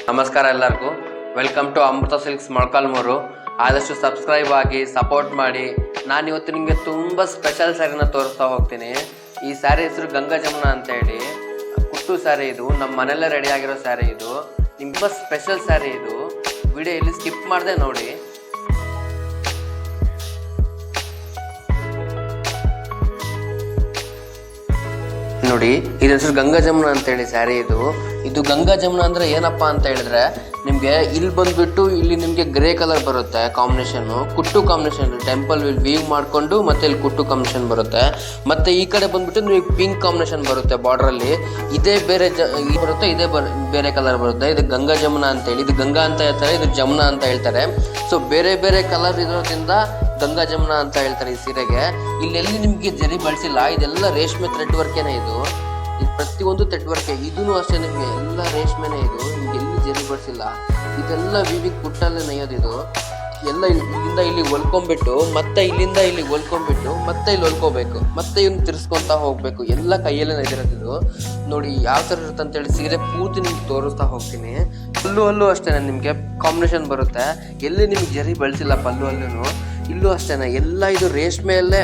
ನಮಸ್ಕಾರ ಎಲ್ಲರಿಗೂ. Welcome to Amrutha Silks Molakalmuru. ಆದಷ್ಟು ಸಬ್ಸ್ಕ್ರೈಬ್ ಆಗಿ ಸಪೋರ್ಟ್ ಮಾಡಿ. ನಾನು ಇವತ್ತು ನಿಮಗೆ ತುಂಬ ಸ್ಪೆಷಲ್ ಸ್ಯಾರಿನ ತೋರಿಸ್ತಾ ಹೋಗ್ತೀನಿ. ಈ ಸ್ಯಾರಿ ಹೆಸರು ಗಂಗಾ ಜಮುನಾ ಅಂತ ಹೇಳಿ ಕುಟ್ಟು ಸ್ಯಾರಿ. ಇದು ನಮ್ಮ ಮನೆಯಲ್ಲೇ ರೆಡಿ ಆಗಿರೋ ಸ್ಯಾರಿ. ಇದು ತುಂಬ ಸ್ಪೆಷಲ್ ಸ್ಯಾರಿ. ಇದು ವಿಡಿಯೋ ಇಲ್ಲಿ ಸ್ಕಿಪ್ ಮಾಡದೆ ನೋಡಿ. ನೋಡಿ, ಇದು ಹೆಸರು ಗಂಗಾ ಜಮುನಾ ಅಂತೇಳಿ ಸ್ಯಾರಿ. ಇದು ಗಂಗಾ ಜಮುನಾ ಅಂದರೆ ಏನಪ್ಪ ಅಂತ ಹೇಳಿದ್ರೆ, ನಿಮಗೆ ಇಲ್ಲಿ ಬಂದುಬಿಟ್ಟು ಇಲ್ಲಿ ನಿಮಗೆ ಗ್ರೇ ಕಲರ್ ಬರುತ್ತೆ ಕಾಂಬಿನೇಷನ್ನು, ಕುಟ್ಟು ಕಾಂಬಿನೇಷನ್. ಟೆಂಪಲ್ ವೀವ್ ಮಾಡಿಕೊಂಡು ಮತ್ತೆ ಇಲ್ಲಿ ಕುಟ್ಟು ಕಾಂಬಿನೇಷನ್ ಬರುತ್ತೆ. ಮತ್ತು ಈ ಕಡೆ ಬಂದುಬಿಟ್ಟು ನಿಮಗೆ ಪಿಂಕ್ ಕಾಂಬಿನೇಷನ್ ಬರುತ್ತೆ ಬಾರ್ಡ್ರಲ್ಲಿ. ಇದೇ ಬೇರೆ ಬರುತ್ತೆ, ಇದೇ ಬೇರೆ ಕಲರ್ ಬರುತ್ತೆ. ಇದು ಗಂಗಾ ಜಮುನಾ ಅಂತೇಳಿ. ಇದು ಗಂಗಾ ಅಂತ ಹೇಳ್ತಾರೆ, ಇದು ಜಮುನಾ ಅಂತ ಹೇಳ್ತಾರೆ. ಸೊ ಬೇರೆ ಬೇರೆ ಕಲರ್ ಇರೋದ್ರಿಂದ ಗಂಗಾ ಜಮುನಾ ಅಂತ ಹೇಳ್ತಾರೆ ಈ ಸೀರೆಗೆ. ಇಲ್ಲೆಲ್ಲಿ ನಿಮಗೆ ಜರಿ ಬಳಸಿಲ್ಲ, ಇದೆಲ್ಲ ರೇಷ್ಮೆ ಥ್ರೆಡ್ ವರ್ಕೇನೆ. ಇದು ಪ್ರತಿಯೊಂದು ಥ್ರೆಡ್ ವರ್ಕೆ. ಇದೂ ಅಷ್ಟೇ, ನಿಮಗೆ ಎಲ್ಲ ರೇಷ್ಮೆನೇ. ಇದು ನಿಮ್ಗೆ ಎಲ್ಲಿ ಜರಿ ಬಳಸಿಲ್ಲ. ಇದೆಲ್ಲ ವಿವಿಂಗ್ ಕುಟ್ಟಲ್ಲೇ ನೇಯೋದು. ಇದು ಎಲ್ಲ ಇಲ್ಲಿಂದ ಇಲ್ಲಿ ಹೊಲ್ಕೊಂಡ್ಬಿಟ್ಟು ಮತ್ತೆ ಇಲ್ಲಿಂದ ಇಲ್ಲಿ ಹೊಲ್ಕೊಂಡ್ಬಿಟ್ಟು ಮತ್ತೆ ಇಲ್ಲಿ ಹೊಲ್ಕೋಬೇಕು, ಮತ್ತೆ ಇವ್ನು ತಿರ್ಸ್ಕೊತಾ ಹೋಗ್ಬೇಕು. ಎಲ್ಲ ಕೈಯಲ್ಲೇ ನೇದಿರೋದು. ಇದು ನೋಡಿ ಯಾವ ಥರ ಇರುತ್ತೆ ಅಂತೇಳಿ ಸೀರೆ ಪೂರ್ತಿ ನಿಮ್ಗೆ ತೋರಿಸ್ತಾ ಹೋಗ್ತೀನಿ. ಪಲ್ಲು ಅಷ್ಟೇ ನಿಮಗೆ ಕಾಂಬಿನೇಷನ್ ಬರುತ್ತೆ. ಎಲ್ಲಿ ನಿಮ್ಗೆ ಜರಿ ಬಳಸಿಲ್ಲ ಪಲ್ಲು ಇಲ್ಲೂ ಅಷ್ಟೇನೆ. ಎಲ್ಲ ಇದು ರೇಷ್ಮೆಯಲ್ಲೇ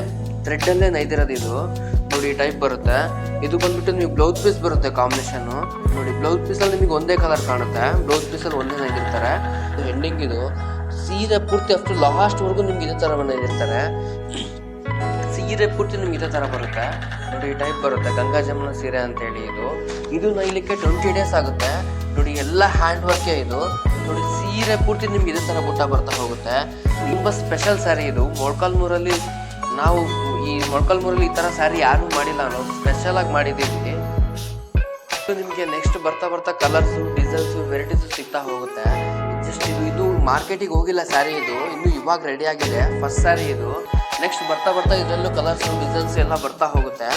ಥ್ರೆಡ್ಡಲ್ಲೇ ನೈದಿರೋದು. ಇದು ನೋಡಿ ಈ ಟೈಪ್ ಬರುತ್ತೆ. ಇದು ಬಂದ್ಬಿಟ್ಟು ನಿಮಗೆ ಬ್ಲೌಸ್ ಪೀಸ್ ಬರುತ್ತೆ ಕಾಂಬಿನೇಷನ್ನು. ನೋಡಿ ಬ್ಲೌಸ್ ಪೀಸಲ್ಲಿ ನಿಮಗೆ ಒಂದೇ ಕಲರ್ ಕಾಣುತ್ತೆ. ಬ್ಲೌಸ್ ಪೀಸಲ್ಲಿ ಒಂದೇ ನೈದಿರ್ತಾರೆ. ಇದು ಎಂಡಿಂಗ್. ಇದು ಸೀರೆ ಪೂರ್ತಿ ಅಷ್ಟು ಲಾಸ್ಟ್ವರೆಗೂ ನಿಮ್ಗೆ ಇದೇ ಥರ ನೈದಿರ್ತಾರೆ. ಸೀರೆ ಪೂರ್ತಿ ನಿಮ್ಗೆ ಇದೇ ಥರ ಬರುತ್ತೆ. ನೋಡಿ ಈ ಟೈಪ್ ಬರುತ್ತೆ ಗಂಗಾ ಜಮುನಾ ಸೀರೆ ಅಂತೇಳಿ. ಇದು ನೈಲಿಕ್ಕೆ 20 ಡೇಸ್ ಆಗುತ್ತೆ. ನೋಡಿ ಎಲ್ಲ ಹ್ಯಾಂಡ್ ವರ್ಕೇ. ಇದು ನೋಡಿ ಸೀರೆ ಪೂರ್ತಿ ನಿಮ್ಗೆ ಇದೇ ಥರ ಬುಟ್ಟ ಬರ್ತಾ ಹೋಗುತ್ತೆ. ತುಂಬ ಸ್ಪೆಷಲ್ ಸ್ಯಾರಿ. ಇದು ಮೊಳಕಾಲ್ಮೂರಲ್ಲಿ ನಾವು ಈ ಮೊಳಕಾಲ್ಮೂರಲ್ಲಿ ಈ ಥರ ಸ್ಯಾರಿ ಯಾರೂ ಮಾಡಿಲ್ಲ. ನಾವು ಸ್ಪೆಷಲ್ ಆಗಿ ಮಾಡಿದ್ದೀವಿ. ನಿಮಗೆ ನೆಕ್ಸ್ಟ್ ಬರ್ತಾ ಕಲರ್ಸು, ಡಿಸೈನ್ಸು, ವೆರೈಟೀಸು ಸಿಗ್ತಾ ಹೋಗುತ್ತೆ. ಜಸ್ಟ್ ಇದು ಮಾರ್ಕೆಟಿಗೆ ಹೋಗಿಲ್ಲ ಸ್ಯಾರಿ. ಇದು ಇನ್ನೂ ಇವಾಗ ರೆಡಿ ಆಗಿದೆ, ಫಸ್ಟ್ ಸ್ಯಾರಿ ಇದು. ನೆಕ್ಸ್ಟ್ ಬರ್ತಾ ಇದರಲ್ಲೂ ಕಲರ್ಸು, ಡಿಸೈನ್ಸ್ ಎಲ್ಲ ಬರ್ತಾ ಹೋಗುತ್ತೆ.